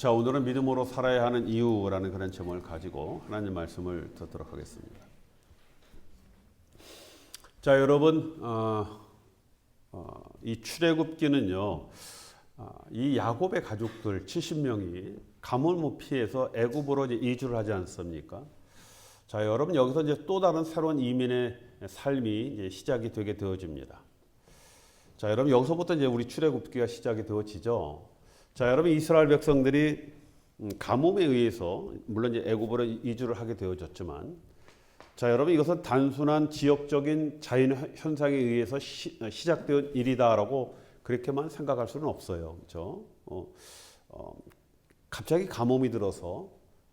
자, 오늘은 믿음으로 살아야 하는 이유라는 그런 제목을 가지고 하나님 말씀을 듣도록 하겠습니다. 자, 여러분, 이 출애굽기는요, 이 야곱의 가족들 70명이 가뭄을 피해서 애굽으로 이제 이주를 하지 않습니까? 자, 여러분 여기서 이제 또 다른 새로운 이민의 삶이 이제 시작이 되게 되어집니다. 자, 여러분 여기서부터 이제 우리 출애굽기가 시작이 되어지죠. 자, 여러분 이스라엘 백성들이 가뭄에 의해서 물론 이제 애굽으로 이주를 하게 되어졌지만, 자, 여러분 이것은 단순한 지역적인 자연 현상에 의해서 시작된 일이다라고 그렇게만 생각할 수는 없어요, 그렇죠? 갑자기 가뭄이 들어서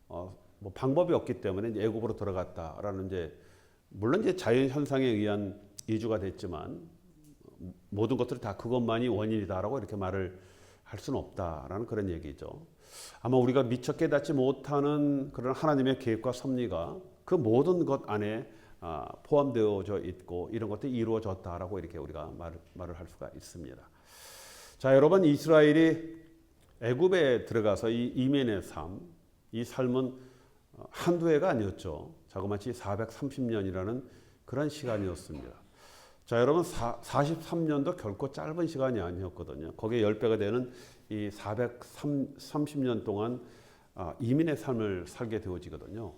뭐 방법이 없기 때문에 이제 애굽으로 들어갔다라는 이제 물론 이제 자연 현상에 의한 이주가 됐지만 모든 것들이 다 그것만이 원인이다라고 이렇게 말을 할 수는 없다라는 그런 얘기죠. 아마 우리가 미처 깨닫지 못하는 그런 하나님의 계획과 섭리가 그 모든 것 안에 포함되어져 있고 이런 것들이 이루어졌다라고 이렇게 우리가 말을 할 수가 있습니다. 자, 여러분 이스라엘이 애굽에 들어가서 이 이민의 삶, 이 삶은 한두 해가 아니었죠. 자그마치 430년이라는 그런 시간이었습니다. 자, 여러분 43년도 결코 짧은 시간이 아니었거든요. 거기에 10배가 되는 이 430년 동안 이민의 삶을 살게 되어지거든요.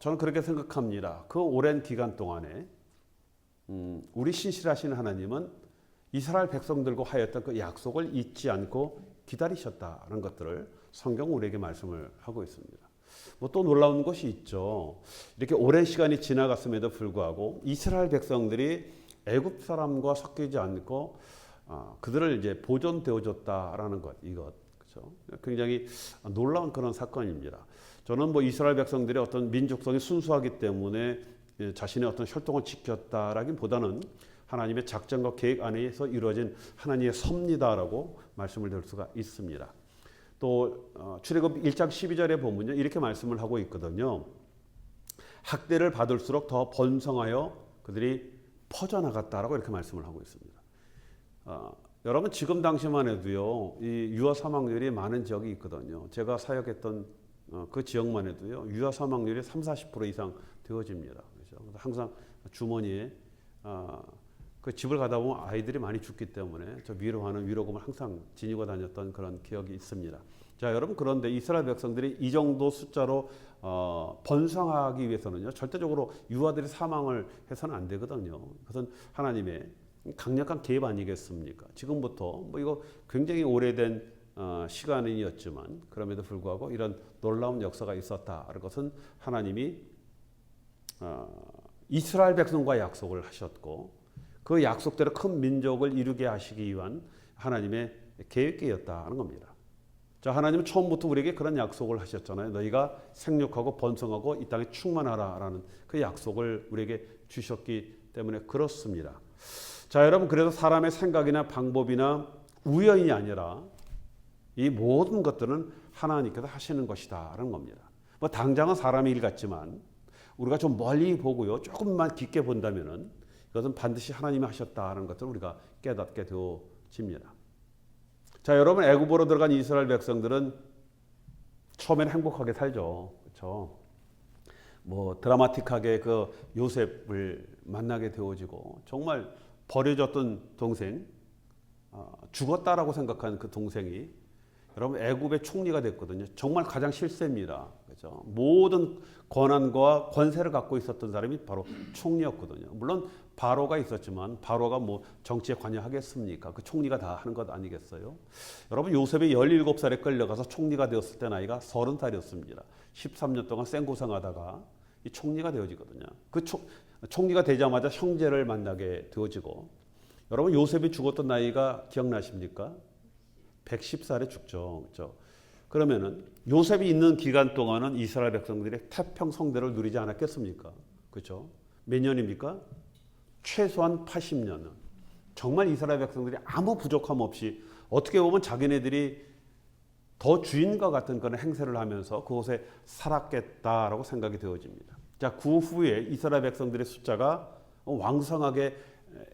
저는 그렇게 생각합니다. 그 오랜 기간 동안에 우리 신실하신 하나님은 이스라엘 백성들과 하였던 그 약속을 잊지 않고 기다리셨다는 것들을 성경 우리에게 말씀을 하고 있습니다. 뭐 또 놀라운 것이 있죠. 이렇게 오랜 시간이 지나갔음에도 불구하고 이스라엘 백성들이 애굽 사람과 섞이지 않고 그들을 이제 보존되어졌다라는 것, 이것, 그렇죠? 굉장히 놀라운 그런 사건입니다. 저는 뭐 이스라엘 백성들의 어떤 민족성이 순수하기 때문에 자신의 어떤 혈통을 지켰다라기보다는 하나님의 작전과 계획 안에서 이루어진 하나님의 섭리다라고 말씀을 드릴 수가 있습니다. 또 출애굽 1장 12절에 보면요, 이렇게 말씀을 하고 있거든요. 학대를 받을수록 더 번성하여 그들이 퍼져나갔다라고 이렇게 말씀을 하고 있습니다. 여러분 지금 당시만 해도요, 이 유아 사망률이 많은 지역이 있거든요. 제가 사역했던 그 지역만 해도요, 유아 사망률이 30-40% 이상 되어집니다. 그렇죠? 항상 주머니에 그 집을 가다 보면 아이들이 많이 죽기 때문에 저 위로하는 위로금을 항상 지니고 다녔던 그런 기억이 있습니다. 자, 여러분 그런데 이스라엘 백성들이 이 정도 숫자로 번성하기 위해서는요, 절대적으로 유아들이 사망을 해서는 안 되거든요. 그것은 하나님의 강력한 계획 아니겠습니까? 지금부터 뭐 이거 굉장히 오래된 시간이었지만 그럼에도 불구하고 이런 놀라운 역사가 있었다는 것은 하나님이 이스라엘 백성과 약속을 하셨고 그 약속대로 큰 민족을 이루게 하시기 위한 하나님의 계획이었다는 겁니다. 자, 하나님은 처음부터 우리에게 그런 약속을 하셨잖아요. 너희가 생육하고 번성하고 이 땅에 충만하라라는 그 약속을 우리에게 주셨기 때문에 그렇습니다. 자, 여러분 그래서 사람의 생각이나 방법이나 우연이 아니라 이 모든 것들은 하나님께서 하시는 것이다라는 겁니다. 뭐 당장은 사람의 일 같지만 우리가 좀 멀리 보고요, 조금만 깊게 본다면은 이것은 반드시 하나님이 하셨다는 것을 우리가 깨닫게 되어집니다. 자, 여러분 애굽으로 들어간 이스라엘 백성들은 처음에는 행복하게 살죠, 그렇죠? 뭐 드라마틱하게 그 요셉을 만나게 되어지고 정말 버려졌던 동생, 죽었다라고 생각한 그 동생이 여러분 애굽의 총리가 됐거든요. 정말 가장 실세입니다. 그렇죠? 모든 권한과 권세를 갖고 있었던 사람이 바로 총리였거든요. 물론 바로가 있었지만 바로가 뭐 정치에 관여하겠습니까? 그 총리가 다 하는 것 아니겠어요? 여러분 요셉이 17살에 끌려가서 총리가 되었을 때 나이가 30살이었습니다. 13년 동안 생고생하다가 이 총리가 되어지거든요. 그 총리가 되자마자 형제를 만나게 되어지고, 여러분 요셉이 죽었던 나이가 기억나십니까? 110살에 죽죠. 그렇죠? 그러면은 요셉이 있는 기간 동안은 이스라엘 백성들이 태평성대를 누리지 않았겠습니까? 그렇죠? 몇 년입니까? 최소한 80년은. 정말 이스라엘 백성들이 아무 부족함 없이 어떻게 보면 자기네들이 더 주인과 같은 그런 행세를 하면서 그곳에 살았겠다라고 생각이 되어집니다. 자, 그 후에 이스라엘 백성들의 숫자가 왕성하게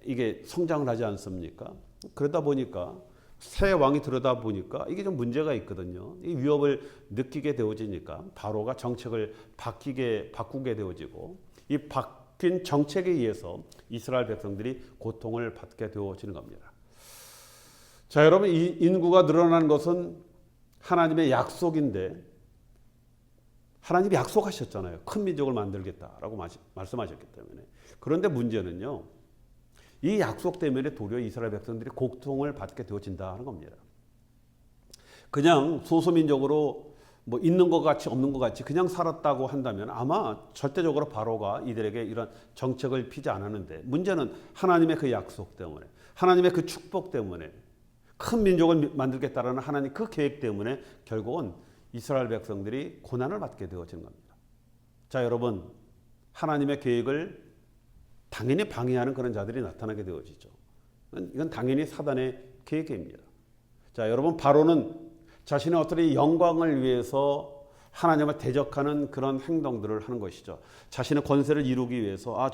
이게 성장을 하지 않습니까? 그러다 보니까 새 왕이 들여다 보니까 이게 좀 문제가 있거든요. 이 위협을 느끼게 되어지니까 바로가 정책을 바꾸게 되어지고 이 바뀐 정책에 의해서 이스라엘 백성들이 고통을 받게 되어지는 겁니다. 자, 여러분, 이 인구가 늘어나는 것은 하나님의 약속인데 하나님이 약속하셨잖아요. 큰 민족을 만들겠다라고 말씀하셨기 때문에. 그런데 문제는요, 이 약속 때문에 도리어 이스라엘 백성들이 고통을 받게 되어진다 하는 겁니다. 그냥 소수민족으로 뭐 있는 것 같이 없는 것 같이 그냥 살았다고 한다면 아마 절대적으로 바로가 이들에게 이런 정책을 피지 않았는데, 문제는 하나님의 그 약속 때문에, 하나님의 그 축복 때문에, 큰 민족을 만들겠다라는 하나님 그 계획 때문에 결국은 이스라엘 백성들이 고난을 받게 되어지는 겁니다. 자, 여러분, 하나님의 계획을 당연히 방해하는 그런 자들이 나타나게 되어지죠. 이건 당연히 사단의 계획입니다. 자, 여러분, 바로는 자신의 어떤 영광을 위해서 하나님을 대적하는 그런 행동들을 하는 것이죠. 자신의 권세를 이루기 위해서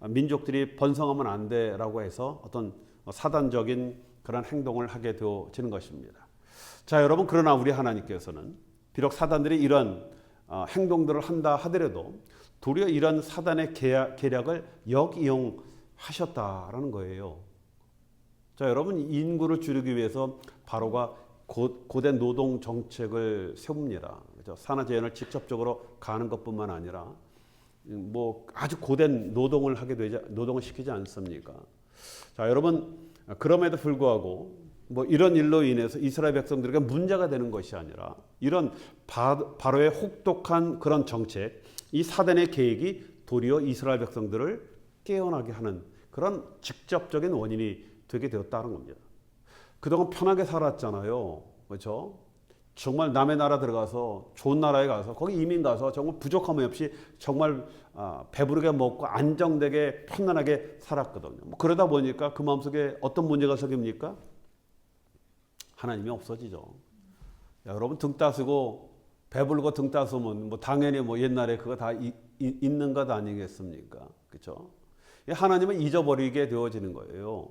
민족들이 번성하면 안 돼라고 해서 어떤 사단적인 그런 행동을 하게 되어지는 것입니다. 자, 여러분, 그러나 우리 하나님께서는 비록 사단들이 이런 행동들을 한다 하더라도 도리어 이런 사단의 계략을 역이용하셨다라는 거예요. 자, 여러분, 인구를 줄이기 위해서 바로가 고된 노동 정책을 세웁니다. 그렇죠? 산화제한을 직접적으로 가는 것뿐만 아니라 뭐 아주 고된 노동을 노동을 시키지 않습니까? 자, 여러분, 그럼에도 불구하고 뭐 이런 일로 인해서 이스라엘 백성들에게 문제가 되는 것이 아니라 이런 바로의 혹독한 그런 정책, 이 사단의 계획이 도리어 이스라엘 백성들을 깨어나게 하는 그런 직접적인 원인이 되게 되었다는 겁니다. 그동안 편하게 살았잖아요. 그렇죠? 정말 남의 나라 들어가서 좋은 나라에 가서 거기 이민 가서 정말 부족함이 없이 정말 배부르게 먹고 안정되게 편안하게 살았거든요. 뭐 그러다 보니까 그 마음속에 어떤 문제가 생깁니까? 하나님이 없어지죠. 야, 여러분, 등 따스고 배부르고 등 따스면 뭐 당연히 뭐 옛날에 그거 다 있는 것 아니겠습니까? 그렇죠? 하나님을 잊어버리게 되어지는 거예요.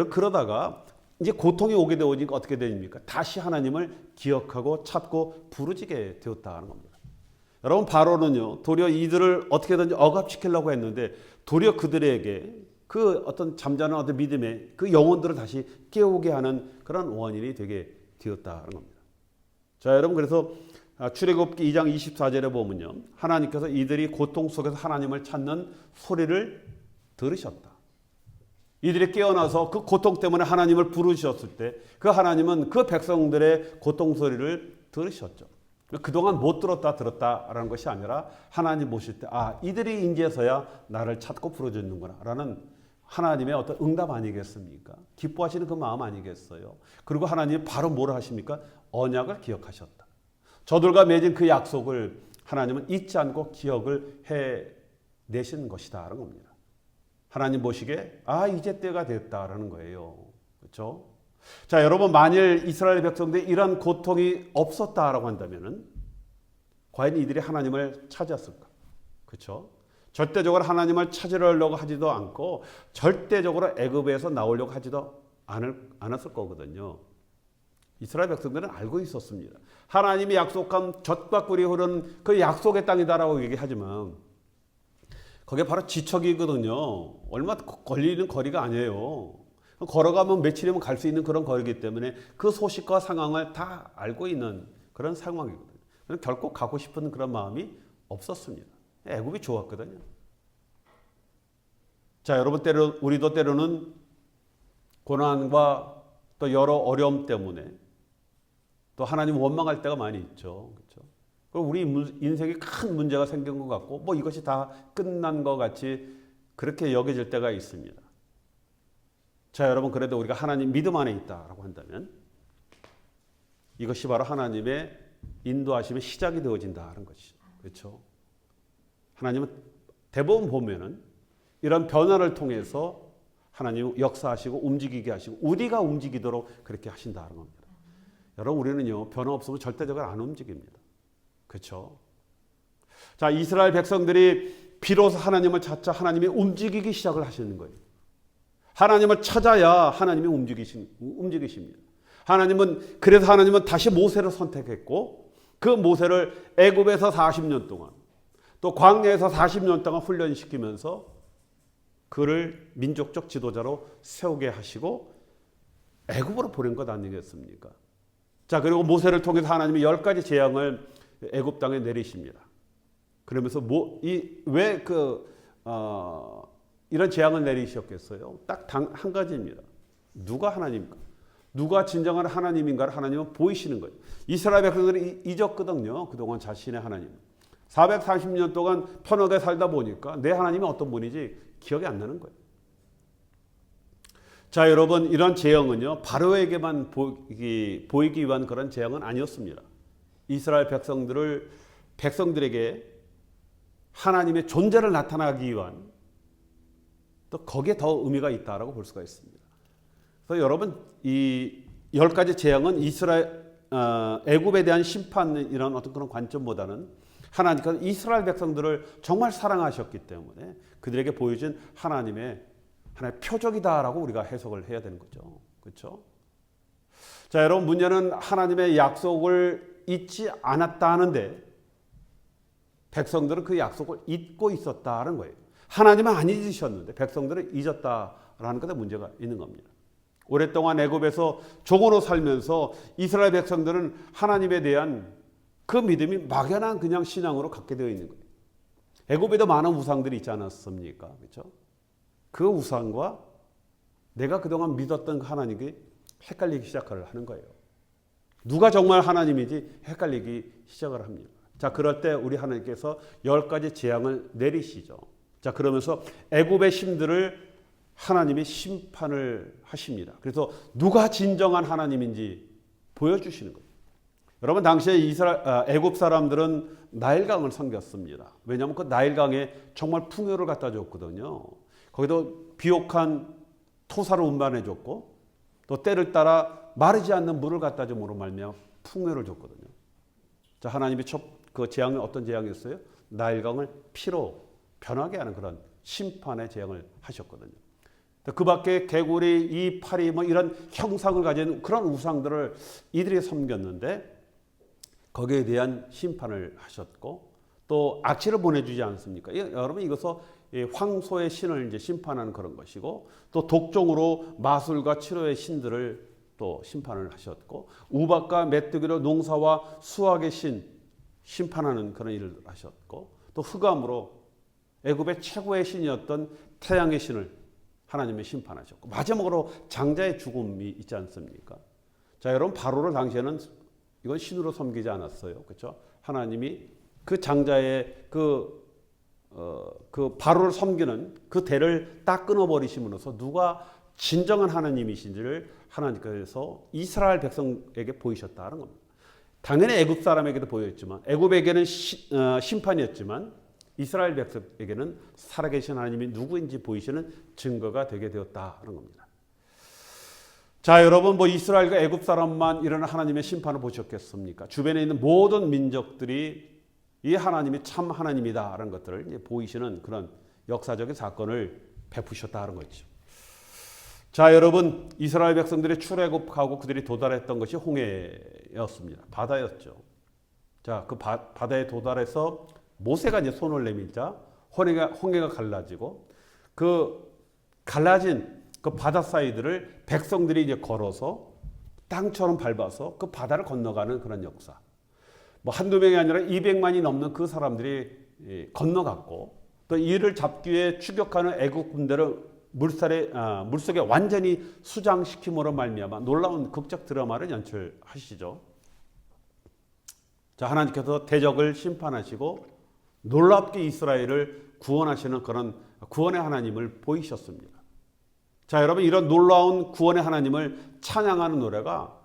그러다가 이제 고통이 오게 되어지니까 어떻게 됩니까? 다시 하나님을 기억하고 찾고 부르짖게 되었다는 겁니다. 여러분, 바로는요, 도리어 이들을 어떻게든지 억압시키려고 했는데 도리어 그들에게 그 어떤 잠자는 어떤 믿음의 그 영혼들을 다시 깨우게 하는 그런 원인이 되게 되었다는 겁니다. 자, 여러분, 그래서 출애굽기 2장 24절에 보면요, 하나님께서 이들이 고통 속에서 하나님을 찾는 소리를 들으셨다. 이들이 깨어나서 그 고통 때문에 하나님을 부르셨을 때 그 하나님은 그 백성들의 고통 소리를 들으셨죠. 그동안 못 들었다라는 것이 아니라 하나님 보실 때 이들이 인제서야 나를 찾고 부르짖는구나 라는 하나님의 어떤 응답 아니겠습니까? 기뻐하시는 그 마음 아니겠어요? 그리고 하나님이 바로 뭐라 하십니까? 언약을 기억하셨다. 저들과 맺은 그 약속을 하나님은 잊지 않고 기억을 해내신 것이다 라는 겁니다. 하나님 보시기에 이제 때가 됐다라는 거예요. 그렇죠? 자, 여러분, 만일 이스라엘 백성들이 이런 고통이 없었다라고 한다면은 과연 이들이 하나님을 찾았을까? 그렇죠? 절대적으로 하나님을 찾으려고 하지도 않고 절대적으로 애굽에서 나오려고 하지도 않았을 거거든요. 이스라엘 백성들은 알고 있었습니다. 하나님이 약속한 젖과 꿀이 흐르는 그 약속의 땅이다라고 얘기하지만 그게 바로 지척이거든요. 얼마 걸리는 거리가 아니에요. 걸어가면 며칠이면 갈 수 있는 그런 거리이기 때문에 그 소식과 상황을 다 알고 있는 그런 상황이거든요. 결코 가고 싶은 그런 마음이 없었습니다. 애굽이 좋았거든요. 자, 여러분, 우리도 때로는 고난과 또 여러 어려움 때문에 또 하나님 원망할 때가 많이 있죠. 그렇죠? 그리고 우리 인생에 큰 문제가 생긴 것 같고 뭐 이것이 다 끝난 것 같이 그렇게 여겨질 때가 있습니다. 자, 여러분, 그래도 우리가 하나님 믿음 안에 있다라고 한다면 이것이 바로 하나님의 인도하심의 시작이 되어진다는 것이죠. 그렇죠? 하나님은 대부분 보면은 이런 변화를 통해서 하나님 역사하시고 움직이게 하시고 우리가 움직이도록 그렇게 하신다는 겁니다. 여러분, 우리는요, 변화 없으면 절대적으로 안 움직입니다. 그렇죠? 자, 이스라엘 백성들이 비로소 하나님을 찾자 하나님이 움직이기 시작을 하시는 거예요. 하나님을 찾아야 하나님이 움직이십니다. 그래서 하나님은 다시 모세를 선택했고 그 모세를 애굽에서 40년 동안 또 광야에서 40년 동안 훈련시키면서 그를 민족적 지도자로 세우게 하시고 애굽으로 보낸 것 아니겠습니까? 자, 그리고 모세를 통해서 하나님이 10가지 재앙을 애굽 땅에 내리십니다. 그러면서 이런 재앙을 내리셨겠어요? 딱 한 가지입니다. 누가 하나님인가? 누가 진정한 하나님인가를 하나님은 보이시는 거예요. 이스라엘 백성들이 잊었거든요. 그동안 자신의 하나님. 440년 동안 편하게 살다 보니까 내 하나님이 어떤 분인지 기억이 안 나는 거예요. 자, 여러분, 이런 재앙은요, 바로에게만 보이기 위한 그런 재앙은 아니었습니다. 이스라엘 백성들에게 하나님의 존재를 나타나기 위한 또 거기에 더 의미가 있다라고 볼 수가 있습니다. 그래서 여러분, 이 10가지 재앙은 애굽에 대한 심판이라는 어떤 그런 관점보다는 하나님께서 이스라엘 백성들을 정말 사랑하셨기 때문에 그들에게 보여준 하나님의 표적이다라고 우리가 해석을 해야 되는 거죠. 그렇죠? 자, 여러분, 문제는 하나님의 약속을 잊지 않았다 하는데 백성들은 그 약속을 잊고 있었다는 거예요. 하나님은 안 잊으셨는데 백성들은 잊었다라는 것에 문제가 있는 겁니다. 오랫동안 애굽에서 종으로 살면서 이스라엘 백성들은 하나님에 대한 그 믿음이 막연한 그냥 신앙으로 갖게 되어 있는 거예요. 애굽에도 많은 우상들이 있지 않았습니까? 그렇죠? 그 우상과 내가 그동안 믿었던 하나님이 헷갈리기 시작을 하는 거예요. 누가 정말 하나님인지 헷갈리기 시작을 합니다. 자, 그럴 때 우리 하나님께서 10가지 재앙을 내리시죠. 자, 그러면서 애굽의 신들을 하나님이 심판을 하십니다. 그래서 누가 진정한 하나님인지 보여주시는 거예요. 여러분, 당시에 애굽 사람들은 나일강을 섬겼습니다. 왜냐하면 그 나일강에 정말 풍요를 갖다 줬거든요. 거기도 비옥한 토사를 운반해 줬고 또 때를 따라 마르지 않는 물을 갖다 줌으로 말미암아 풍요를 줬거든요. 자, 하나님이 그 재앙이 어떤 재앙이었어요? 나일강을 피로 변하게 하는 그런 심판의 재앙을 하셨거든요. 그 밖에 개구리, 이 파리 이런 형상을 가진 그런 우상들을 이들이 섬겼는데 거기에 대한 심판을 하셨고 또 악취를 보내주지 않습니까? 여러분, 이것은 황소의 신을 이제 심판하는 그런 것이고 또 독종으로 마술과 치료의 신들을 또 심판을 하셨고 우박과 메뚜기로 농사와 수확의 신 심판하는 그런 일을 하셨고 또 흑암으로 애굽의 최고의 신이었던 태양의 신을 하나님이 심판하셨고 마지막으로 장자의 죽음이 있지 않습니까? 자, 여러분, 바로를 당시에는 이건 신으로 섬기지 않았어요. 그렇죠? 하나님이 그 장자의 그 바로를 섬기는 그 대를 딱 끊어버리심으로써 누가 진정한 하나님이신지를 하나님께서 이스라엘 백성에게 보이셨다는 겁니다. 당연히 애굽 사람에게도 보였지만 애굽에게는 심판이었지만 이스라엘 백성에게는 살아계신 하나님이 누구인지 보이시는 증거가 되게 되었다는 겁니다. 자, 여러분, 이스라엘과 애굽 사람만 이런 하나님의 심판을 보셨겠습니까? 주변에 있는 모든 민족들이 이 하나님이 참 하나님이다라는 것들을 보이시는 그런 역사적인 사건을 베푸셨다는 거죠. 자, 여러분, 이스라엘 백성들이 출애굽하고 그들이 도달했던 것이 홍해였습니다. 바다였죠. 자, 그 바다에 도달해서 모세가 이제 손을 내밀자 홍해가 갈라지고 그 갈라진 그 바다 사이들을 백성들이 이제 걸어서 땅처럼 밟아서 그 바다를 건너가는 그런 역사. 한두 명이 아니라 200만이 넘는 그 사람들이 건너갔고 또 이를 잡기 위해 추격하는 애국 군대를 물속에 완전히 수장시킴으로 말미암아 놀라운 극적 드라마를 연출하시죠. 자, 하나님께서 대적을 심판하시고 놀랍게 이스라엘을 구원하시는 그런 구원의 하나님을 보이셨습니다. 자, 여러분, 이런 놀라운 구원의 하나님을 찬양하는 노래가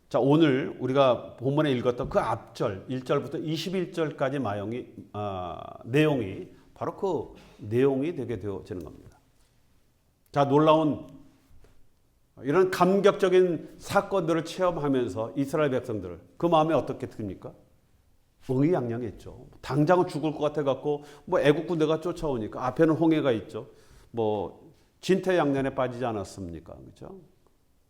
자, 오늘 우리가 본문에 읽었던 그 앞절 1절부터 21절까지 내용이 바로 그 내용이 되게 되어지는 겁니다. 자, 놀라운 이런 감격적인 사건들을 체험하면서 이스라엘 백성들 그 마음에 어떻게 듭니까? 의기양양했죠. 당장은 죽을 것 같아갖고 애국 군대가 쫓아오니까 앞에는 홍해가 있죠. 진퇴양난에 빠지지 않았습니까? 그렇죠?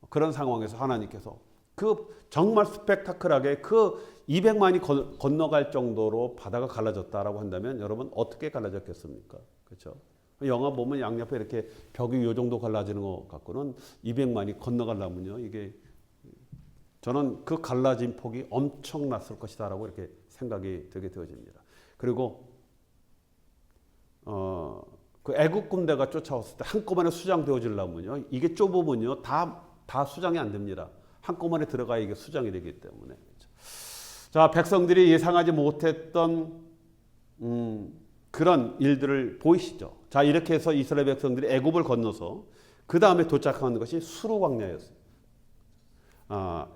그런 상황에서 하나님께서 그 정말 스펙타클하게 그 200만이 건너갈 정도로 바다가 갈라졌다라고 한다면 여러분 어떻게 갈라졌겠습니까? 그렇죠? 영화 보면 양옆에 이렇게 벽이 요 정도 갈라지는 것 같고는 200만이 건너가려면요. 이게 저는 그 갈라진 폭이 엄청났을 것이다라고 이렇게 생각이 들게 되어집니다. 그리고 그 애국 군대가 쫓아왔을 때 한꺼번에 수장되어지려면요. 이게 좁으면요. 다 수장이 안 됩니다. 한꺼번에 들어가야 이게 수장이 되기 때문에. 자, 백성들이 예상하지 못했던 그런 일들을 보이시죠. 자, 이렇게 해서 이스라엘 백성들이 애굽을 건너서 그 다음에 도착한 것이 수르 광야였어요.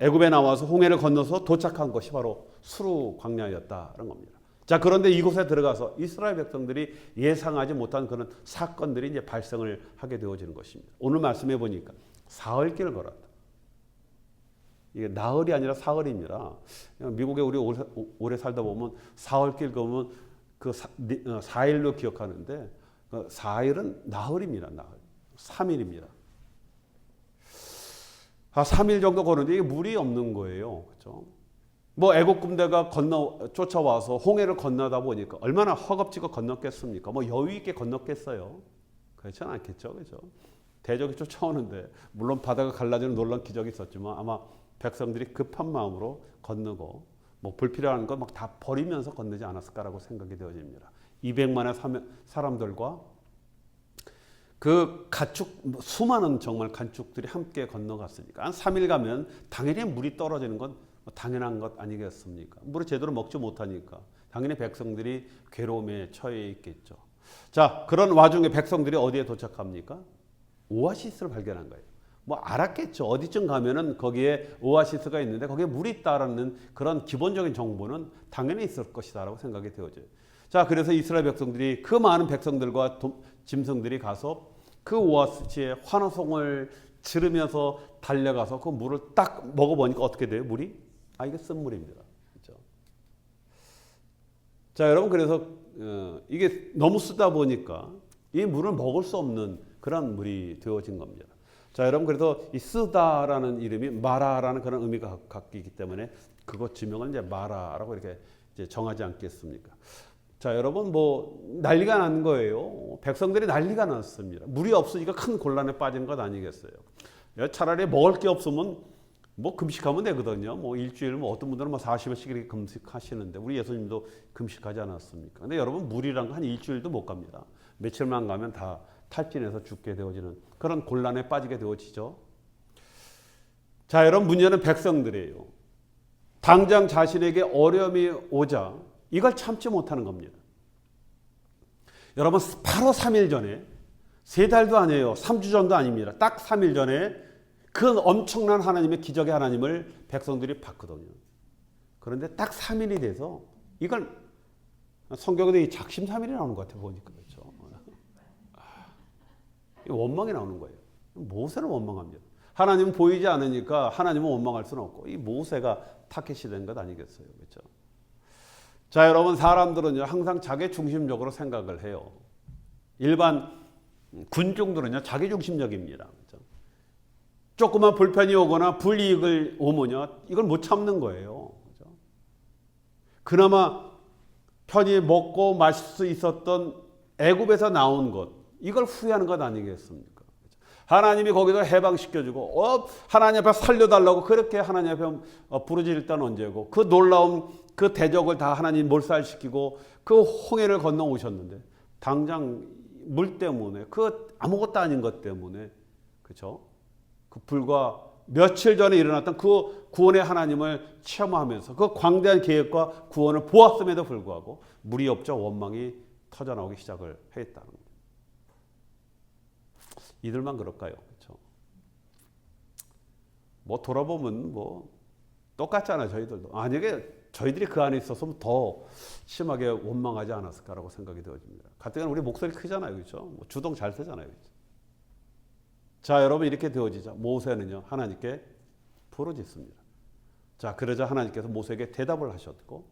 애굽에 나와서 홍해를 건너서 도착한 것이 바로 수르 광야였다는 겁니다. 자, 그런데 이곳에 들어가서 이스라엘 백성들이 예상하지 못한 그런 사건들이 이제 발생을 하게 되어지는 것입니다. 오늘 말씀해 보니까 사흘길을 걸었다. 이게 나흘이 아니라 사흘입니다. 미국에 우리 오래 살다 보면 사흘길 걸으면 그 4일로 기억하는데 4일은 나흘입니다. 나흘. 3일입니다. 3일 정도 걸었는데 이게 물이 없는 거예요. 그렇죠? 뭐 애국 군대가 쫓아와서 홍해를 건너다 보니까 얼마나 허겁지겁 건넜겠습니까? 뭐 여유 있게 건넜겠어요? 그렇지는 않겠죠. 그렇죠? 대적이 쫓아오는데 물론 바다가 갈라지는 놀라운 기적이 있었지만 아마 백성들이 급한 마음으로 건너고 뭐 불필요한 거 막 다 버리면서 건너지 않았을까라고 생각이 되어집니다. 200만의 사람들과 그 가축 수많은 정말 가축들이 함께 건너갔으니까 한 3일 가면 당연히 물이 떨어지는 건 당연한 것 아니겠습니까? 물을 제대로 먹지 못하니까 당연히 백성들이 괴로움에 처해 있겠죠. 자, 그런 와중에 백성들이 어디에 도착합니까? 오아시스를 발견한 거예요. 뭐 알았겠죠. 어디쯤 가면은 거기에 오아시스가 있는데 거기에 물이 있다라는 그런 기본적인 정보는 당연히 있을 것이다라고 생각이 되어져요. 자, 그래서 이스라엘 백성들이 그 많은 백성들과 짐승들이 가서 그 오아시스에 환호성을 지르면서 달려가서 그 물을 딱 먹어보니까 어떻게 돼요? 물이? 이게 쓴물입니다. 그렇죠? 자, 여러분 그래서 이게 너무 쓰다 보니까 이 물을 먹을 수 없는 그런 물이 되어진 겁니다. 자, 여러분 그래서 이 쓰다라는 이름이 마라라는 그런 의미가 갖기 때문에 그것 지명을 이제 마라라고 이렇게 이제 정하지 않겠습니까? 자, 여러분 뭐 난리가 난 거예요. 백성들이 난리가 났습니다. 물이 없으니까 큰 곤란에 빠진 것 아니겠어요? 차라리 먹을 게 없으면 뭐 금식하면 되거든요. 뭐 일주일 뭐 어떤 분들은 뭐 40일씩 이렇게 금식하시는데 우리 예수님도 금식하지 않았습니까? 근데 여러분 물이란 거 한 일주일도 못 갑니다. 며칠만 가면 다 탈진해서 죽게 되어지는 그런 곤란에 빠지게 되어지죠. 자, 여러분 문제는 백성들이에요. 당장 자신에게 어려움이 오자 이걸 참지 못하는 겁니다. 여러분 바로 3일 전에 3달도 아니에요. 3주 전도 아닙니다. 딱 3일 전에 그 엄청난 하나님의 기적의 하나님을 백성들이 봤거든요. 그런데 딱 3일이 돼서 이걸 성경에도 이 작심삼일이 나오는 것 같아 보니까 그렇죠. 원망이 나오는 거예요. 모세는 원망합니다. 하나님은 보이지 않으니까 하나님은 원망할 수는 없고 이 모세가 타겟이 된 것 아니겠어요. 그렇죠? 자, 여러분 사람들은요 항상 자기 중심적으로 생각을 해요. 일반 군중들은요 자기 중심적입니다. 그렇죠? 조그만 불편이 오거나 불이익을 오면요 이걸 못 참는 거예요. 그렇죠? 그나마 편히 먹고 마실 수 있었던 애굽에서 나온 것 이걸 후회하는 것 아니겠습니까? 그렇죠? 하나님이 거기서 해방시켜주고 하나님 앞에 살려달라고 그렇게 하나님 앞에 부르짖을 때는 언제고 그 놀라운 그 대적을 다 하나님 몰살시키고 그 홍해를 건너오셨는데 당장 물 때문에 그 아무것도 아닌 것 때문에 그렇죠? 그 불과 며칠 전에 일어났던 그 구원의 하나님을 체험하면서 그 광대한 계획과 구원을 보았음에도 불구하고 물이 없자 원망이 터져나오기 시작을 했다는 거예요. 이들만 그럴까요? 그렇죠? 뭐 돌아보면 뭐 똑같잖아요. 저희들도. 만약에 저희들이 그 안에 있었으면 더 심하게 원망하지 않았을까라고 생각이 되어집니다. 가뜩이나 우리 목소리 크잖아요. 그렇죠? 뭐 주동 잘 쓰잖아요. 그렇죠? 자, 여러분 이렇게 되어지자 모세는요 하나님께 부르짖습니다. 자, 그러자 하나님께서 모세에게 대답을 하셨고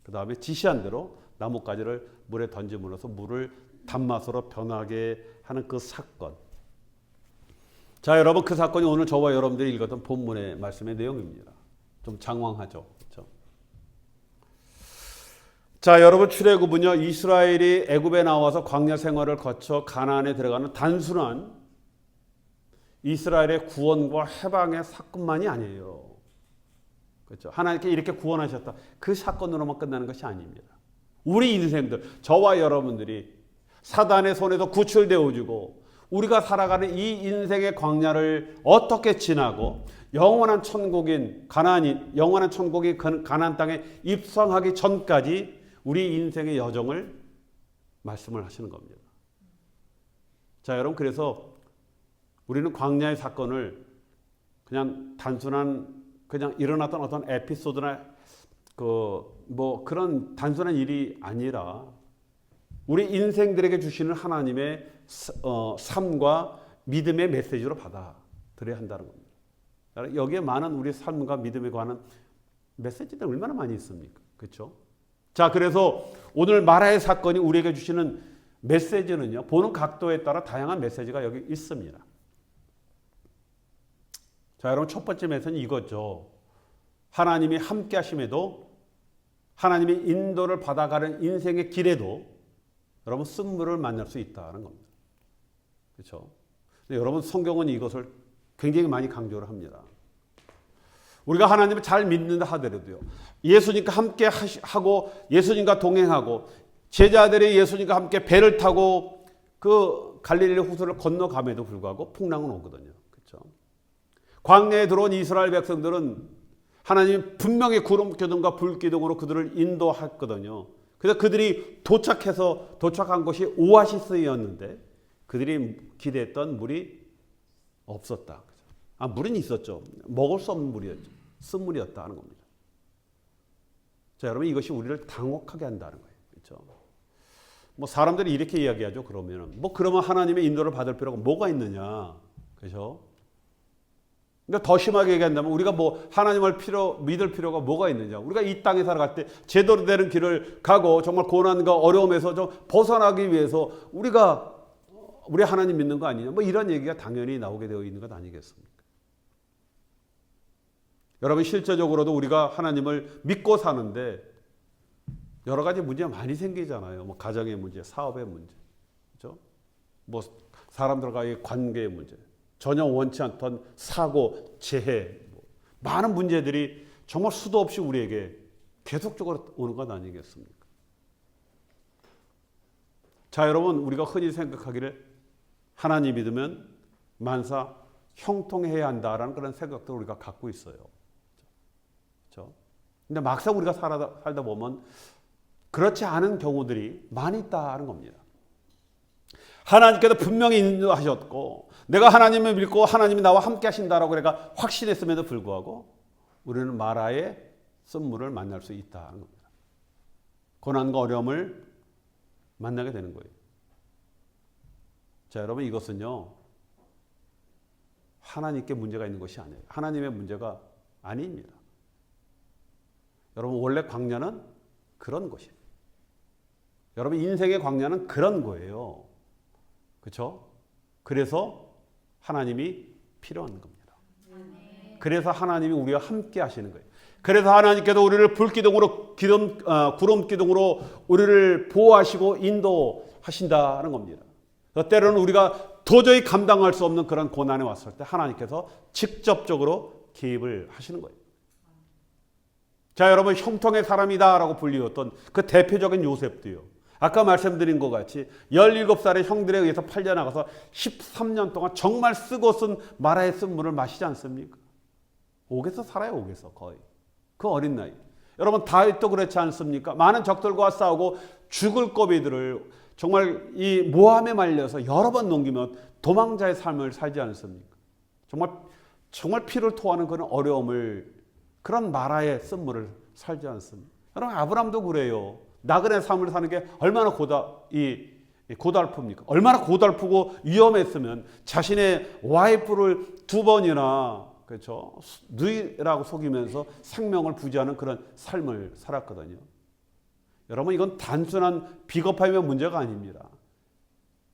그 다음에 지시한 대로 나뭇가지를 물에 던짐으로써 물을 단맛으로 변하게 하는 그 사건. 자, 여러분, 그 사건이 오늘 저와 여러분들이 읽었던 본문의 말씀의 내용입니다. 좀 장황하죠. 그렇죠? 자, 여러분, 출애굽은요, 이스라엘이 애굽에 나와서 광야 생활을 거쳐 가나안에 들어가는 단순한 이스라엘의 구원과 해방의 사건만이 아니에요. 그렇죠? 하나님께 이렇게 구원하셨다. 그 사건으로만 끝나는 것이 아닙니다. 우리 인생들, 저와 여러분들이 사단의 손에서 구출되어 주고 우리가 살아가는 이 인생의 광야를 어떻게 지나고 영원한 천국인 가나안 땅에 입성하기 전까지 우리 인생의 여정을 말씀을 하시는 겁니다. 자, 여러분, 그래서 우리는 광야의 사건을 그냥 단순한 그냥 일어났던 어떤 에피소드나 그런 단순한 일이 아니라 우리 인생들에게 주시는 하나님의 삶과 믿음의 메시지로 받아들여야 한다는 겁니다. 여기에 많은 우리 삶과 믿음에 관한 메시지들 얼마나 많이 있습니까? 그렇죠? 자, 그래서 오늘 마라의 사건이 우리에게 주시는 메시지는요, 보는 각도에 따라 다양한 메시지가 여기 있습니다. 자, 여러분, 첫 번째 메시지는 이거죠. 하나님이 함께 하심에도, 하나님의 인도를 받아가는 인생의 길에도 여러분, 쓴물을 만날 수 있다는 겁니다. 그렇죠? 근데 여러분, 성경은 이것을 굉장히 많이 강조를 합니다. 우리가 하나님을 잘 믿는다 하더라도요, 예수님과 함께 하고 예수님과 동행하고 제자들이 예수님과 함께 배를 타고 그 갈릴리 호수를 건너감에도 불구하고 풍랑은 오거든요. 그렇죠? 광야에 들어온 이스라엘 백성들은 하나님이 분명히 구름 기둥과 불 기둥으로 그들을 인도했거든요. 그래서 그들이 도착한 곳이 오아시스였는데 그들이 기대했던 물이 없었다. 물은 있었죠. 먹을 수 없는 물이었죠. 쓴물이었다 하는 겁니다. 자, 여러분, 이것이 우리를 당혹하게 한다는 거예요. 그렇죠? 사람들이 이렇게 이야기하죠. 그러면 하나님의 인도를 받을 필요가 뭐가 있느냐. 그렇죠? 그러니까 더 심하게 얘기한다면 우리가 하나님을 믿을 필요가 뭐가 있느냐. 우리가 이 땅에 살아갈 때 제대로 되는 길을 가고 정말 고난과 어려움에서 좀 벗어나기 위해서 우리 하나님 믿는 거 아니냐. 이런 얘기가 당연히 나오게 되어 있는 것 아니겠습니까? 여러분, 실제적으로도 우리가 하나님을 믿고 사는데 여러 가지 문제가 많이 생기잖아요. 가정의 문제, 사업의 문제, 그렇죠? 사람들과의 관계의 문제, 전혀 원치 않던 사고, 재해, 많은 문제들이 정말 수도 없이 우리에게 계속적으로 오는 것 아니겠습니까? 자, 여러분, 우리가 흔히 생각하기를 하나님 믿으면 만사 형통해야 한다라는 그런 생각도 우리가 갖고 있어요. 그렇죠? 근데 막상 우리가 살다 보면 그렇지 않은 경우들이 많이 있다는 겁니다. 하나님께서 분명히 인도하셨고 내가 하나님을 믿고 하나님이 나와 함께 하신다라고 내가 확신했음에도 불구하고 우리는 마라의 쓴물을 만날 수 있다는 겁니다. 고난과 어려움을 만나게 되는 거예요. 자, 여러분, 이것은요, 하나님께 문제가 있는 것이 아니에요. 하나님의 문제가 아닙니다. 여러분, 원래 광야는 그런 것이에요. 여러분, 인생의 광야는 그런 거예요. 그렇죠? 그래서 하나님이 필요한 겁니다. 그래서 하나님이 우리와 함께 하시는 거예요. 그래서 하나님께서 우리를 불기둥으로 구름 기둥으로 우리를 보호하시고 인도하신다는 겁니다. 때로는 우리가 도저히 감당할 수 없는 그런 고난에 왔을 때 하나님께서 직접적으로 개입을 하시는 거예요. 자, 여러분, 형통의 사람이다라고 불리웠던 그 대표적인 요셉도요. 아까 말씀드린 것 같이 17살의 형들에 의해서 팔려나가서 13년 동안 정말 쓰고 쓴 마라의 쓴물을 마시지 않습니까? 옥에서 살아요, 옥에서 거의. 그 어린 나이. 여러분, 다윗도 그렇지 않습니까? 많은 적들과 싸우고 죽을 고비들을 정말 이 모함에 말려서 여러 번 넘기면 도망자의 삶을 살지 않습니까? 정말 피를 토하는 그런 어려움을, 그런 마라의 쓴물을 살지 않습니까? 여러분, 아브람도 그래요. 나그네 삶을 사는 게 얼마나 고달픕니까? 얼마나 고달프고 위험했으면 자신의 와이프를 2번이나, 그렇죠, 누이라고 속이면서 생명을 부지하는 그런 삶을 살았거든요. 여러분, 이건 단순한 비겁함의 문제가 아닙니다.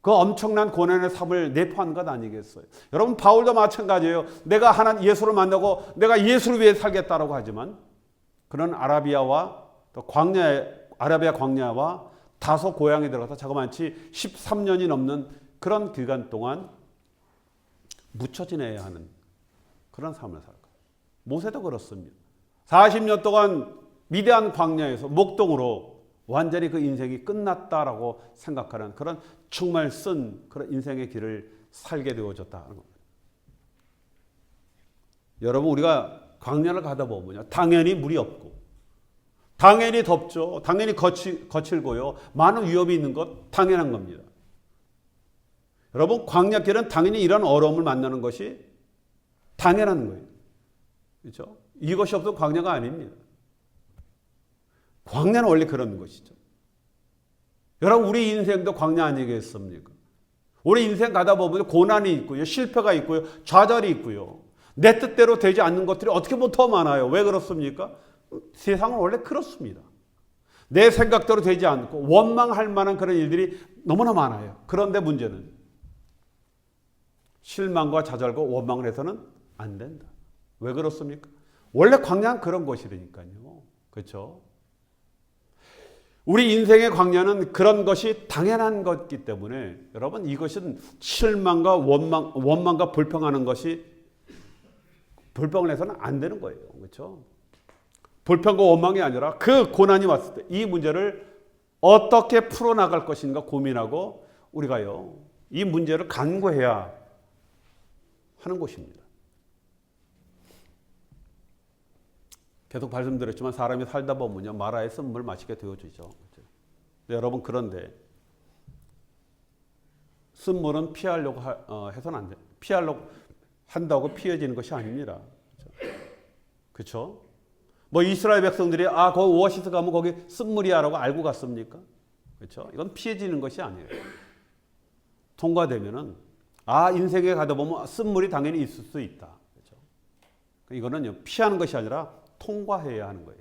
그 엄청난 고난의 삶을 내포한 것 아니겠어요? 여러분 바울도 마찬가지예요. 내가 하나님 예수를 만나고 내가 예수를 위해 살겠다라고 하지만 그런 아라비아 광야와 다소 고향에 들어가서 자그마치 13년이 넘는 그런 기간 동안 묻혀 지내야 하는 그런 삶을 살고 모세도 그렇습니다. 40년 동안 미대한 광야에서 목동으로 완전히 그 인생이 끝났다라고 생각하는 그런 정말 쓴 그런 인생의 길을 살게 되어졌다는 겁니다. 여러분 우리가 광야를 가다 보면요. 당연히 물이 없고 당연히 덥죠. 당연히 거칠고요. 많은 위험이 있는 것 당연한 겁니다. 여러분 광야길은 당연히 이런 어려움을 만나는 것이 당연한 거예요. 그렇죠? 이것이 없어도 광야가 아닙니다. 광야는 원래 그런 것이죠. 여러분 우리 인생도 광야 아니겠습니까? 우리 인생 가다 보면 고난이 있고요. 실패가 있고요. 좌절이 있고요. 내 뜻대로 되지 않는 것들이 어떻게 보면 더 많아요. 왜 그렇습니까? 세상은 원래 그렇습니다. 내 생각대로 되지 않고 원망할 만한 그런 일들이 너무나 많아요. 그런데 문제는 실망과 좌절과 원망을 해서는 안 된다. 왜 그렇습니까? 원래 광야는 그런 것이니까요. 그렇죠? 우리 인생의 광야는 그런 것이 당연한 것이기 때문에 여러분 이것은 실망과 원망과 불평하는 것이 불평을 해서는 안 되는 거예요. 그렇죠? 불평과 원망이 아니라 그 고난이 왔을 때 이 문제를 어떻게 풀어나갈 것인가 고민하고 우리가요. 이 문제를 간구해야 하는 것입니다. 계속 말씀드렸지만 사람이 살다 보면요. 마라에 쓴 물 마시게 되어지죠. 여러분 그런데 쓴 물은 피하려고 해서는 안 돼. 피하려고 한다고 피해지는 것이 아닙니다. 그렇죠? 뭐 이스라엘 백성들이 거기 오아시스 가면 거기 쓴물이야라고 알고 갔습니까? 그렇죠? 이건 피해지는 것이 아니에요. 통과되면은 인생에 가다 보면 쓴물이 당연히 있을 수 있다. 그렇죠? 이거는요 피하는 것이 아니라 통과해야 하는 거예요.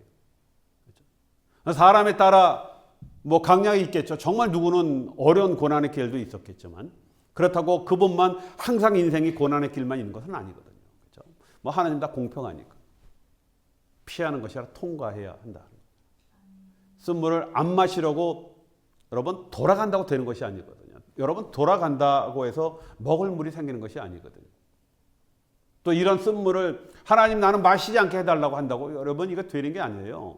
그렇죠? 사람에 따라 뭐 강약이 있겠죠. 정말 누구는 어려운 고난의 길도 있었겠지만 그렇다고 그분만 항상 인생이 고난의 길만 있는 것은 아니거든요. 그렇죠? 뭐 하나님 다 공평하니까 피하는 것이 아니라 통과해야 한다. 쓴물을 안 마시려고 여러분 돌아간다고 되는 것이 아니거든요. 여러분 돌아간다고 해서 먹을 물이 생기는 것이 아니거든요. 또 이런 쓴물을 하나님 나는 마시지 않게 해달라고 한다고 여러분 이거 되는 게 아니에요.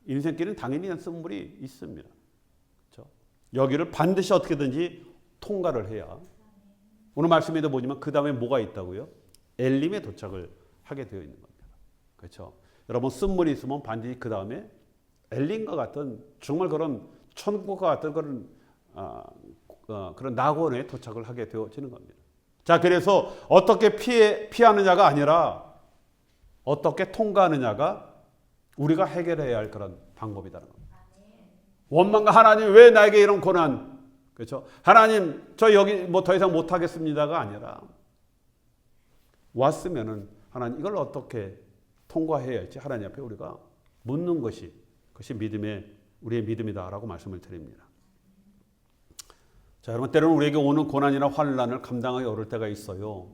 인생길은 당연히 쓴물이 있습니다. 그렇죠? 여기를 반드시 어떻게든지 통과를 해야 오늘 말씀에도 보지만 그 다음에 뭐가 있다고요? 엘림에 도착을 하게 되어 있는 겁니다. 그렇죠? 여러분 쓴물이 있으면 반드시 그 다음에 엘림과 같은 정말 그런 천국과 같은 그런 그런 낙원에 도착을 하게 되어지는 겁니다. 자, 그래서 어떻게 피하느냐가 아니라 어떻게 통과하느냐가 우리가 해결해야 할 그런 방법이다는 겁니다. 원망과 하나님 왜 나에게 이런 고난, 그렇죠? 하나님 저 여기 뭐 더 이상 못 하겠습니다가 아니라 왔으면은 하나님 이걸 어떻게 통과해야 할지 하나님 앞에 우리가 묻는 것이 그것이 우리의 믿음이다라고 말씀을 드립니다. 자, 여러분 때로는 우리에게 오는 고난이나 환난을 감당하기 어려울 때가 있어요.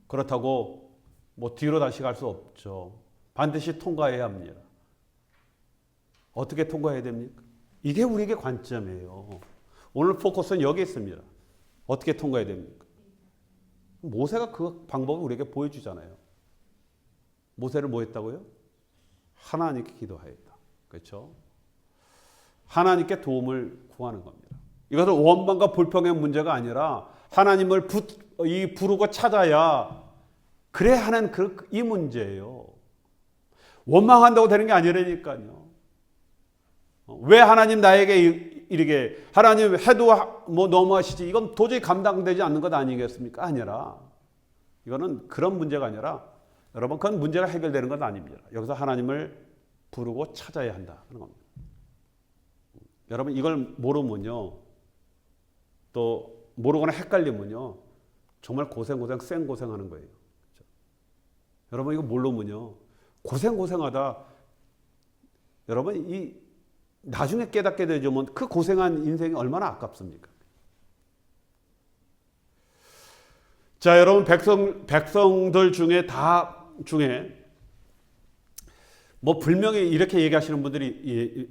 그렇다고 뭐 뒤로 다시 갈 수 없죠. 반드시 통과해야 합니다. 어떻게 통과해야 됩니까? 이게 우리에게 관점이에요. 오늘 포커스는 여기 있습니다. 어떻게 통과해야 됩니까? 모세가 그 방법을 우리에게 보여주잖아요. 모세를 뭐 했다고요? 하나님께 기도하였다. 그렇죠? 하나님께 도움을 구하는 겁니다. 이것은 원망과 불평의 문제가 아니라 하나님을 부르고 찾아야 그래 하는 이 문제예요. 원망한다고 되는 게 아니라니까요. 왜 하나님 나에게 이렇게 하나님 해도 뭐 너무하시지 이건 도저히 감당되지 않는 것 아니겠습니까? 아니라 이거는 그런 문제가 아니라 여러분 그건 문제가 해결되는 건 아닙니다. 여기서 하나님을 부르고 찾아야 한다는 겁니다. 여러분 이걸 모르면요. 또 모르거나 헷갈리면요. 정말 생고생하는 거예요. 그렇죠? 여러분 이거 모르면요. 고생하다 여러분 이 나중에 깨닫게 되면 그 고생한 인생이 얼마나 아깝습니까? 자, 여러분 백성들 중에 뭐 분명히 이렇게 얘기하시는 분들이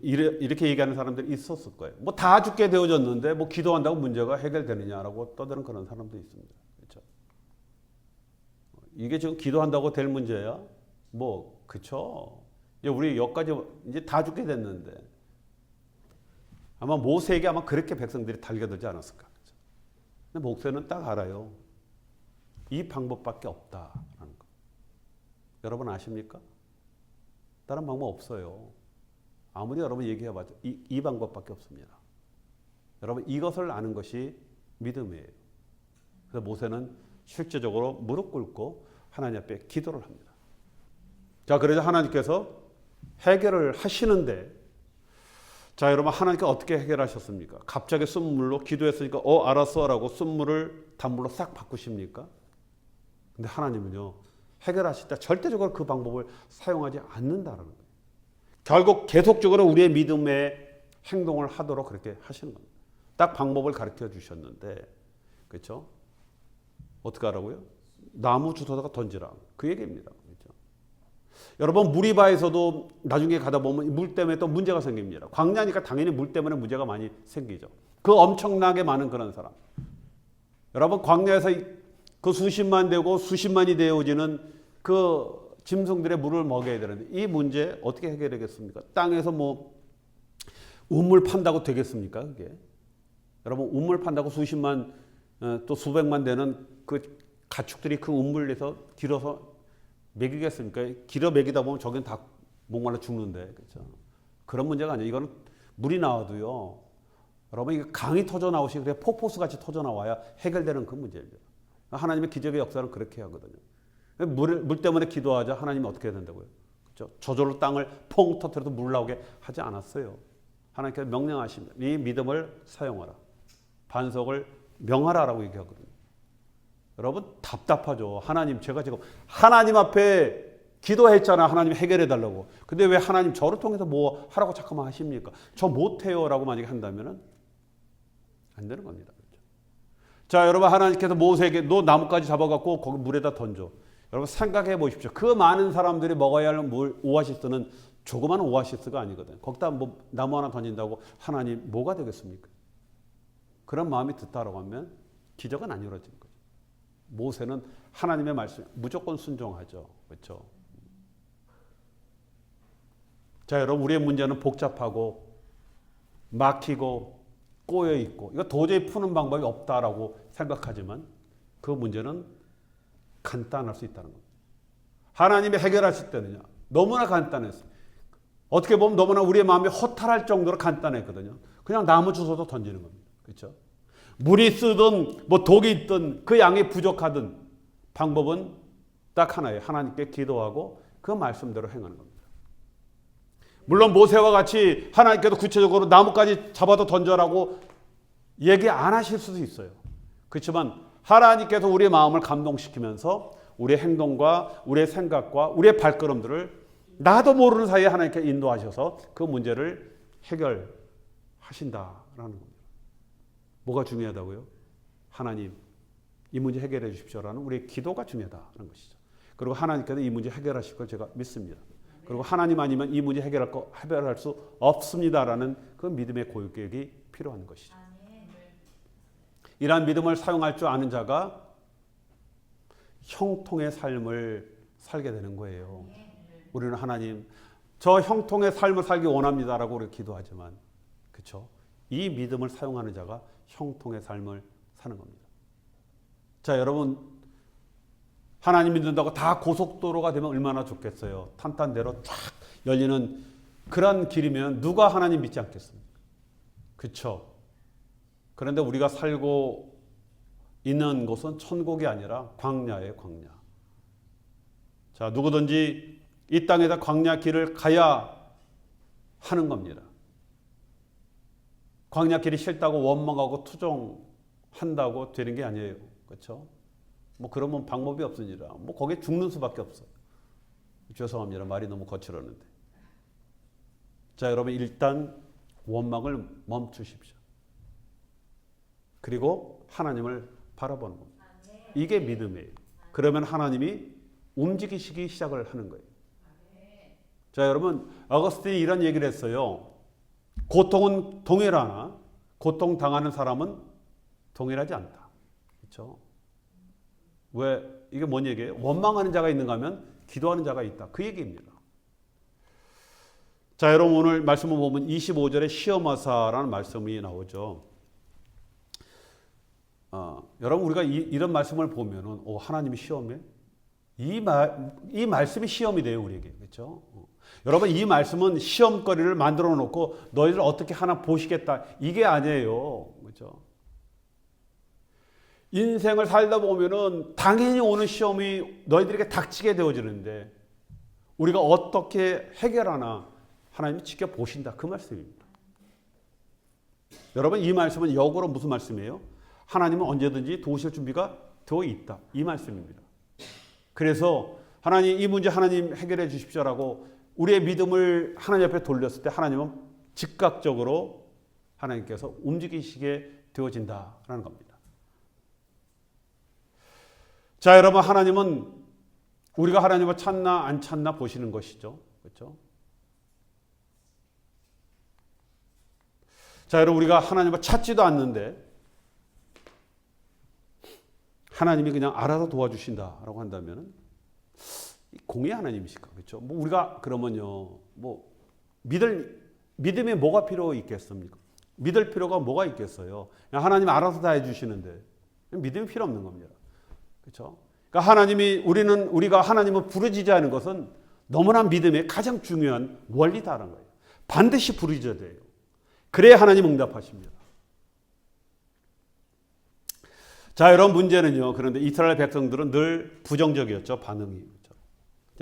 이렇게 얘기하는 사람들이 있었을 거예요. 뭐 다 죽게 되어졌는데 뭐 기도한다고 문제가 해결되느냐라고 떠드는 그런 사람도 있습니다. 그렇죠? 이게 지금 기도한다고 될 문제야? 뭐 그렇죠. 이제 우리 여기까지 이제 다 죽게 됐는데 아마 모세에게 아마 그렇게 백성들이 달겨들지 않았을까. 그렇죠? 근데 모세는 딱 알아요. 이 방법밖에 없다라는 거. 여러분 아십니까? 다른 방법 없어요. 아무리 여러분 얘기해봐도 이 방법밖에 없습니다. 여러분 이것을 아는 것이 믿음이에요. 그래서 모세는 실제적으로 무릎 꿇고 하나님 앞에 기도를 합니다. 자, 그래서 하나님께서 해결을 하시는데, 자, 여러분 하나님께 어떻게 해결하셨습니까? 갑자기 쓴물로 기도했으니까 알았어라고 쓴물을 단물로 싹 바꾸십니까? 근데 하나님은요, 해결하실 때 절대적으로 그 방법을 사용하지 않는다는 거예요. 결국 계속적으로 우리의 믿음의 행동을 하도록 그렇게 하시는 겁니다. 딱 방법을 가르쳐 주셨는데, 그렇죠? 어떻게 하라고요? 나무 주워다가 던지라. 그 얘기입니다. 그렇죠? 여러분 무리바에서도 나중에 가다 보면 물 때문에 또 문제가 생깁니다. 광야니까 당연히 물 때문에 문제가 많이 생기죠. 그 엄청나게 많은 그런 사람. 여러분 광야에서 그 수십만 되고 수십만이 되어지는 그 짐승들의 물을 먹여야 되는데 이 문제 어떻게 해결되겠습니까? 땅에서 뭐 우물 판다고 되겠습니까? 그게 여러분 우물 판다고 수십만 또 수백만 되는 그 가축들이 그 우물에서 길어서 먹이겠습니까? 길어 먹이다 보면 저긴 다 목말라 죽는데 그렇죠? 그런 문제가 아니에요. 이거는 물이 나와도요. 여러분 이게 강이 터져 나오시 그래 폭포수 같이 터져 나와야 해결되는 그 문제입니다. 하나님의 기적의 역사는 그렇게 하거든요. 물 때문에 기도하자 하나님이 어떻게 해야 된다고요? 그렇죠? 저절로 땅을 퐁 터뜨려도 물 나오게 하지 않았어요. 하나님께서 명령하십니다. 이 믿음을 사용하라. 반석을 명하라라고 얘기하거든요. 여러분 답답하죠. 하나님 제가 지금 하나님 앞에 기도했잖아. 하나님 해결해 달라고. 근데 왜 하나님 저를 통해서 뭐 하라고 자꾸만 하십니까? 저 못해요 라고 만약에 한다면 안 되는 겁니다. 자, 여러분 하나님께서 모세에게 너 나뭇가지 잡아갖고 거기 물에다 던져. 여러분 생각해 보십시오. 그 많은 사람들이 먹어야 할 물 오아시스는 조그마한 오아시스가 아니거든요. 거기다 뭐 나무 하나 던진다고 하나님 뭐가 되겠습니까? 그런 마음이 든다라고 하면 기적은 안 이루어지는 거죠. 모세는 하나님의 말씀 무조건 순종하죠. 그렇죠? 자, 여러분 우리의 문제는 복잡하고 막히고 꼬여 있고 이거 도저히 푸는 방법이 없다라고 생각하지만 그 문제는 간단할 수 있다는 겁니다. 하나님이 해결하실 때는요. 너무나 간단했어요. 어떻게 보면 너무나 우리의 마음이 허탈할 정도로 간단했거든요. 그냥 나무 주워서 던지는 겁니다. 그렇죠? 물이 쓰든 뭐 독이 있든 그 양이 부족하든 방법은 딱 하나예요. 하나님께 기도하고 그 말씀대로 행하는 겁니다. 물론 모세와 같이 하나님께서 구체적으로 나무까지 잡아도 던져라고 얘기 안 하실 수도 있어요. 그렇지만 하나님께서 우리의 마음을 감동시키면서 우리의 행동과 우리의 생각과 우리의 발걸음들을 나도 모르는 사이에 하나님께 인도하셔서 그 문제를 해결하신다라는 겁니다. 뭐가 중요하다고요? 하나님 이 문제 해결해 주십시오라는 우리의 기도가 중요하다는 것이죠. 그리고 하나님께서 이 문제 해결하실 걸 제가 믿습니다. 그리고 하나님 아니면 이 문제 해결할 수 없습니다라는 그 믿음의 고백이 필요한 것이죠. 이러한 믿음을 사용할 줄 아는 자가 형통의 삶을 살게 되는 거예요. 우리는 하나님 저 형통의 삶을 살기 원합니다라고 우리 기도하지만 그렇죠? 이 믿음을 사용하는 자가 형통의 삶을 사는 겁니다. 자, 여러분 하나님 믿는다고 다 고속도로가 되면 얼마나 좋겠어요. 탄탄대로 쫙 열리는 그런 길이면 누가 하나님 믿지 않겠습니까? 그렇죠? 그런데 우리가 살고 있는 곳은 천국이 아니라 광야예요. 광야. 자, 누구든지 이 땅에다 광야 길을 가야 하는 겁니다. 광야 길이 싫다고 원망하고 투정한다고 되는 게 아니에요. 그렇죠? 뭐 그러면 방법이 없으니라. 뭐 거기에 죽는 수밖에 없어요. 죄송합니다. 말이 너무 거칠었는데. 자, 여러분 일단 원망을 멈추십시오. 그리고 하나님을 바라보는 겁니다. 이게 믿음이에요. 그러면 하나님이 움직이시기 시작을 하는 거예요. 자, 여러분, 어거스틴이 이런 얘기를 했어요. 고통은 동일하나 고통당하는 사람은 동일하지 않다. 그렇죠? 왜? 이게 뭔 얘기예요? 원망하는 자가 있는가 하면 기도하는 자가 있다. 그 얘기입니다. 자, 여러분 오늘 말씀을 보면 25절에 시험하사라는 말씀이 나오죠. 여러분 우리가 이런 말씀을 보면은 하나님이 시험해? 이 말씀이 시험이 돼요, 우리에게. 그렇죠? 여러분 이 말씀은 시험거리를 만들어 놓고 너희들 어떻게 하나 보시겠다. 이게 아니에요. 그렇죠? 인생을 살다 보면은 당연히 오는 시험이 너희들에게 닥치게 되어지는데 우리가 어떻게 해결하나 하나님이 지켜보신다. 그 말씀입니다. 여러분 이 말씀은 역으로 무슨 말씀이에요? 하나님은 언제든지 도우실 준비가 되어 있다. 이 말씀입니다. 그래서 하나님 이 문제 하나님 해결해 주십시오라고 우리의 믿음을 하나님 앞에 돌렸을 때 하나님은 즉각적으로 하나님께서 움직이시게 되어진다라는 겁니다. 자, 여러분 하나님은 우리가 하나님을 찾나 안 찾나 보시는 것이죠. 그렇죠? 자, 여러분 우리가 하나님을 찾지도 않는데 하나님이 그냥 알아서 도와주신다라고 한다면 공의 하나님이실까? 그렇죠? 뭐 우리가 그러면요, 뭐 믿음에 뭐가 필요 있겠습니까? 믿을 필요가 뭐가 있겠어요? 그냥 하나님 알아서 다 해주시는데 믿음이 필요 없는 겁니다. 그렇죠? 그러니까 우리가 하나님을 부르짖어야 하는 것은 너무나 믿음의 가장 중요한 원리다라는 거예요. 반드시 부르짖어야 돼요. 그래야 하나님 응답하십니다. 자, 이런 문제는요. 그런데 이스라엘 백성들은 늘 부정적이었죠. 반응이.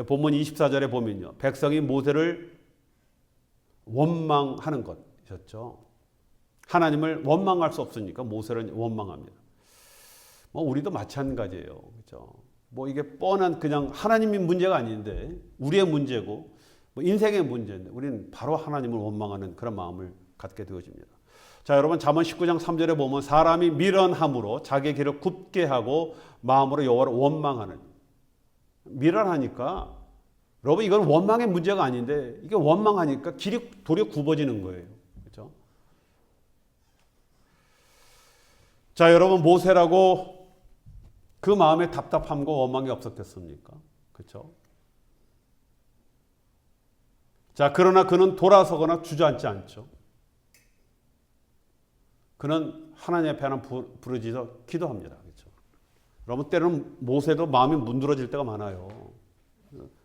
본문 24절에 보면요. 백성이 모세를 원망하는 것이었죠. 하나님을 원망할 수 없으니까 모세를 원망합니다. 뭐 우리도 마찬가지예요. 그렇죠? 뭐 이게 뻔한 그냥 하나님의 문제가 아닌데 우리의 문제고 뭐 인생의 문제인데 우리는 바로 하나님을 원망하는 그런 마음을 갖게 되어집니다. 자, 여러분 잠언 19장 3절에 보면 사람이 미련함으로 자기의 길을 굽게 하고 마음으로 여호와를 원망하는. 미련하니까 여러분 이건 원망의 문제가 아닌데 이게 원망하니까 길이 도리어 굽어지는 거예요. 그렇죠? 자, 여러분 모세라고 그 마음에 답답함과 원망이 없었겠습니까? 그렇죠? 자, 그러나 그는 돌아서거나 주저앉지 않죠. 그는 하나님 앞에 하나 부르짖어 기도합니다. 그렇죠? 여러분 때로는 모세도 마음이 문드러질 때가 많아요.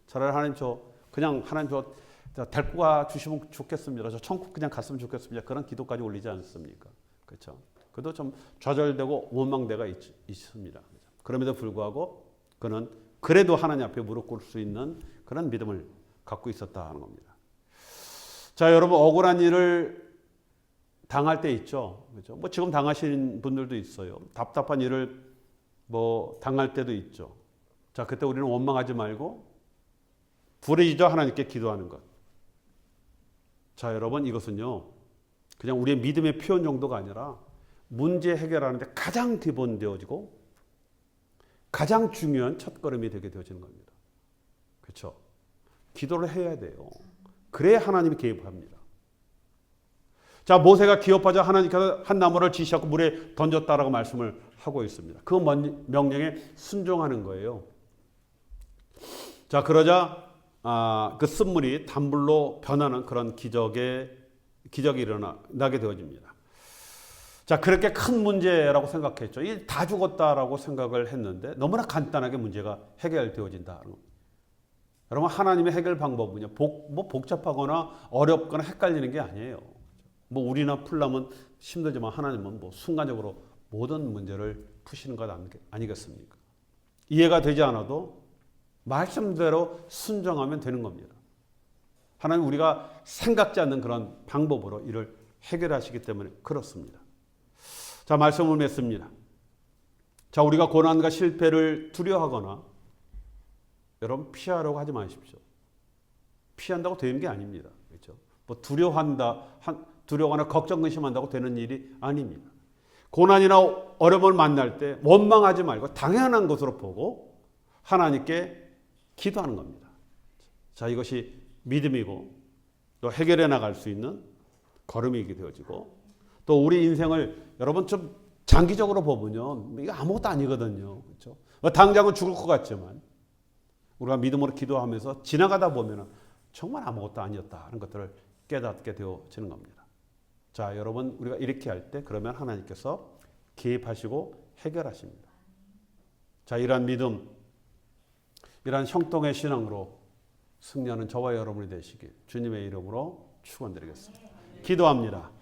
차라리 하나님 그냥 하나님 데리고 가 주시면 좋겠습니다. 저 천국 그냥 갔으면 좋겠습니다. 그런 기도까지 올리지 않습니까? 그렇죠? 그래도 좀 좌절되고 원망대가 있습니다. 그럼에도 불구하고 그는 그래도 하나님 앞에 무릎 꿇을 수 있는 그런 믿음을 갖고 있었다 하는 겁니다. 자, 여러분 억울한 일을 당할 때 있죠. 그렇죠? 뭐 지금 당하신 분들도 있어요. 답답한 일을 뭐 당할 때도 있죠. 자, 그때 우리는 원망하지 말고 부르짖어 하나님께 기도하는 것. 자, 여러분 이것은요. 그냥 우리의 믿음의 표현 정도가 아니라 문제 해결하는 데 가장 기본되어지고 가장 중요한 첫걸음이 되게 되어지는 겁니다. 그렇죠? 기도를 해야 돼요. 그래야 하나님이 개입합니다. 자, 모세가 기업하자 하나님께서 한 나무를 지시하고 물에 던졌다라고 말씀을 하고 있습니다. 그 명령에 순종하는 거예요. 자, 그러자 그 쓴물이 단물로 변하는 그런 기적이 일어나게 되어집니다. 자, 그렇게 큰 문제라고 생각했죠. 다 죽었다라고 생각을 했는데 너무나 간단하게 문제가 해결되어진다. 여러분 하나님의 해결 방법은요. 복잡하거나 어렵거나 헷갈리는 게 아니에요. 뭐 우리나 풀려면 힘들지만 하나님은 뭐 순간적으로 모든 문제를 푸시는 것 아니겠습니까? 이해가 되지 않아도 말씀대로 순종하면 되는 겁니다. 하나님 우리가 생각지 않는 그런 방법으로 이를 해결하시기 때문에 그렇습니다. 자, 말씀을 맺습니다. 자, 우리가 고난과 실패를 두려워하거나 여러분 피하려고 하지 마십시오. 피한다고 되는 게 아닙니다. 그렇죠? 뭐 두려워하거나 걱정 근심한다고 되는 일이 아닙니다. 고난이나 어려움을 만날 때 원망하지 말고 당연한 것으로 보고 하나님께 기도하는 겁니다. 자, 이것이 믿음이고 또 해결해 나갈 수 있는 걸음이 되어지고 또 우리 인생을 여러분 좀 장기적으로 보면요. 이게 아무것도 아니거든요. 그렇죠? 당장은 죽을 것 같지만 우리가 믿음으로 기도하면서 지나가다 보면 정말 아무것도 아니었다 하는 것들을 깨닫게 되어지는 겁니다. 자, 여러분 우리가 이렇게 할 때 그러면 하나님께서 개입하시고 해결하십니다. 자, 이러한 믿음, 이러한 형통의 신앙으로 승리하는 저와 여러분이 되시길 주님의 이름으로 축원드리겠습니다. 기도합니다.